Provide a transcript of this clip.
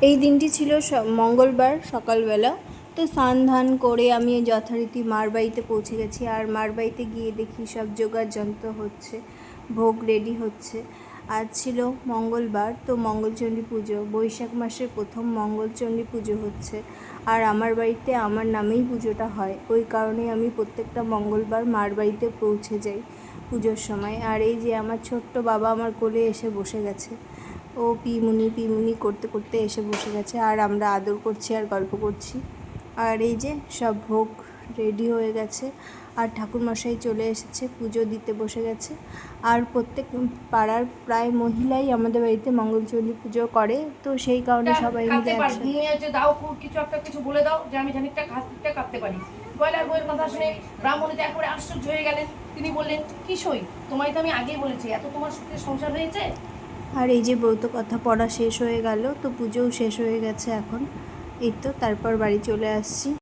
এই দিনটি ছিল মঙ্গলবার সকালবেলা। তো স্নান ধান করে আমি যথারীতি মার বাড়িতে পৌঁছে গেছি। আর মার বাড়িতে গিয়ে দেখি সব জোগাড় যন্ত্র হচ্ছে, ভোগ রেডি হচ্ছে। আজ ছিল মঙ্গলবার, তো মঙ্গলচণ্ডী পুজো, বৈশাখ মাসের প্রথম মঙ্গলচণ্ডী পুজো হচ্ছে। আর আমার বাড়িতে আমার নামেই পুজোটা হয়, ওই কারণেই আমি প্রত্যেকটা মঙ্গলবার মার বাড়িতে পৌঁছে যাই পুজোর সময়। আর এই যে আমার ছোট্ট বাবা আমার কোলে এসে বসে গেছে, ও পিমুনি পিমুনি করতে করতে এসে বসে গেছে। আর আমরা আদর করছি আর গল্প করছি। আর এই যে সব ভোগ রেডি হয়ে গেছে, আর ঠাকুরমশাই চলে এসেছে, পুজো দিতে বসে গেছে। আর প্রত্যেক পাড়ার প্রায় মহিলাই আমাদের বাড়িতে মঙ্গলচণ্ডী পুজো করে, তো সেই কারণে সবাই মিলে একসাথে দাও কিছু একটা কিছু বলে দাও যে আমি খানিকটা কাটতে পারি। পয়লার বইয়ের কথা শুনে ব্রাহ্মণী ত্যাগ করে আশ্চর্য হয়ে গেলেন। তিনি বললেন, কি সই, তোমায় তো আমি আগেই বলেছি, এত তোমার সুখের সংসার হয়েছে। আর এই যে ব্রত কথা পড়া শেষ হয়ে গেল, তো পুজোও শেষ হয়ে গেছে এখন। এই তো তারপর বাড়ি চলে আসছি।